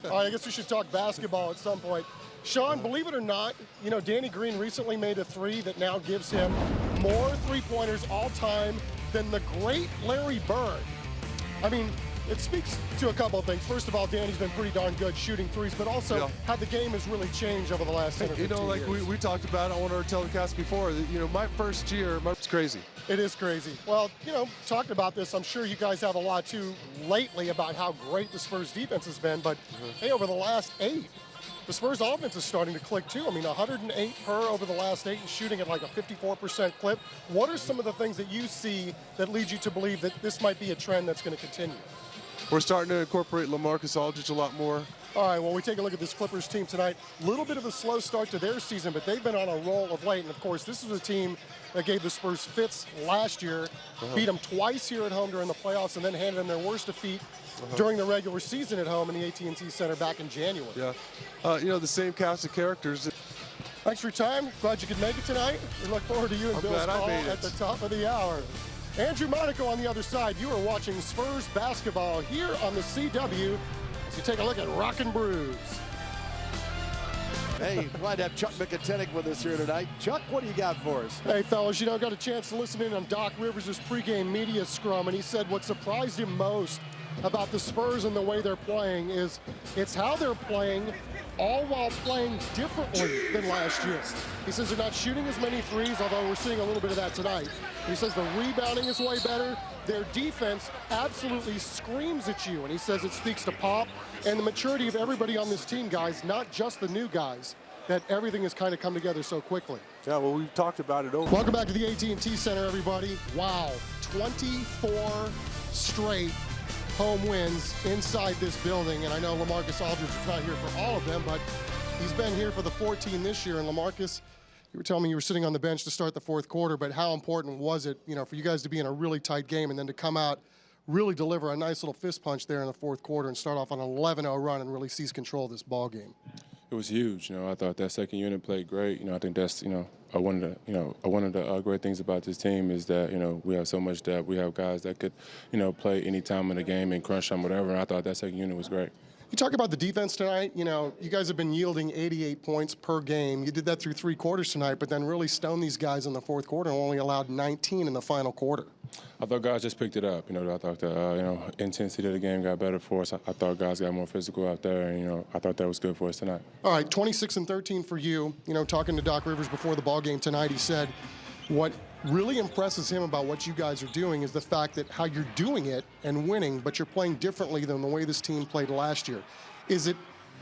All right, I guess we should talk basketball at some point. Sean, believe it or not, you know, Danny Green recently made a three that now gives him more three-pointers all time than the great Larry Bird. I mean, it speaks to a couple of things. First of all, Danny's been pretty darn good shooting threes, but also how the game has really changed over the last 10 or 15 years. You know, like we talked about on our telecast before, that, you know, my first year, it's crazy. It is crazy. Well, you know, talking about this, I'm sure you guys have a lot too lately about how great the Spurs defense has been, but hey, over the last 8, the Spurs offense is starting to click too. I mean, 108 per over the last 8 and shooting at like a 54% clip. What are some of the things that you see that lead you to believe that this might be a trend that's going to continue? We're starting to incorporate LaMarcus Aldridge a lot more. All right, well, we take a look at this Clippers team tonight. A little bit of a slow start to their season, but they've been on a roll of late. And, of course, this is a team that gave the Spurs fits last year, beat them twice here at home during the playoffs, and then handed them their worst defeat during the regular season at home in the AT&T Center back in January. Yeah, you know, the same cast of characters. Thanks for your time. Glad you could make it tonight. We look forward to you and Bill's call at the top of the hour. Andrew Monaco on the other side. You are watching Spurs basketball here on the CW as you take a look at Rock and Brews. Hey, glad to have Chuck Miketinac with us here tonight. Chuck, what do you got for us? Hey, fellas, you know, I got a chance to listen in on Doc Rivers' pregame media scrum, and he said what surprised him most about the Spurs and the way they're playing is it's how they're playing, all while playing differently than last year. He says they're not shooting as many threes, although we're seeing a little bit of that tonight. He says the rebounding is way better. Their defense absolutely screams at you, and he says it speaks to Pop and the maturity of everybody on this team, guys, not just the new guys, that everything has kind of come together so quickly. Yeah, well, we've talked about it over. Welcome back to the AT&T Center, everybody. Wow, 24 straight home wins inside this building, and I know LaMarcus Aldridge is not here for all of them, but he's been here for the 14 this year. And LaMarcus, you were telling me you were sitting on the bench to start the fourth quarter, but how important was it, you know, for you guys to be in a really tight game and then to come out, really deliver a nice little fist punch there in the fourth quarter and start off on an 11-0 run and really seize control of this ball game? It was huge. You know, I thought that second unit played great. You know, I think that's, you know, one of the great things about this team is that, you know, we have so much depth. We have guys that could, you know, play any time in the game and crunch on whatever. And I thought that second unit was great. You talk about the defense tonight. You know, you guys have been yielding 88 points per game. You did that through 3 quarters tonight, but then really stoned these guys in the fourth quarter and only allowed 19 in the final quarter. I thought guys just picked it up. You know, I thought the intensity of the game got better for us. I thought guys got more physical out there, and, you know, I thought that was good for us tonight. All right, 26 and 13 for you. You know, talking to Doc Rivers before the ball game tonight, he said what really impresses him about what you guys are doing is the fact that how you're doing it and winning, but you're playing differently than the way this team played last year.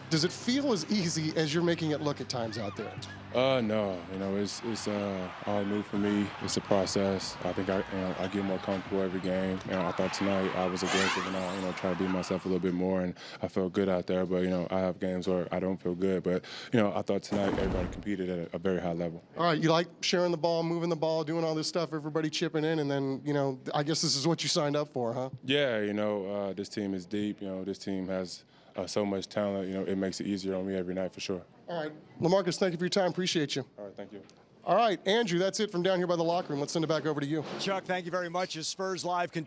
Does it feel as easy as you're making it look at times out there? No. You know, it's all new for me. It's a process. I think I get more comfortable every game. You know, I thought tonight I was aggressive and I, you know, try to be myself a little bit more, and I felt good out there. But, you know, I have games where I don't feel good. But, you know, I thought tonight everybody competed at a very high level. All right, you like sharing the ball, moving the ball, doing all this stuff, everybody chipping in, and then, you know, I guess this is what you signed up for, huh? Yeah, you know, this team is deep. You know, this team has so much talent. You know, it makes it easier on me every night for sure. All right, LaMarcus, thank you for your time. Appreciate you. All right, thank you. All right, Andrew, that's it from down here by the locker room. Let's send it back over to you. Chuck, thank you very much. As Spurs Live continues.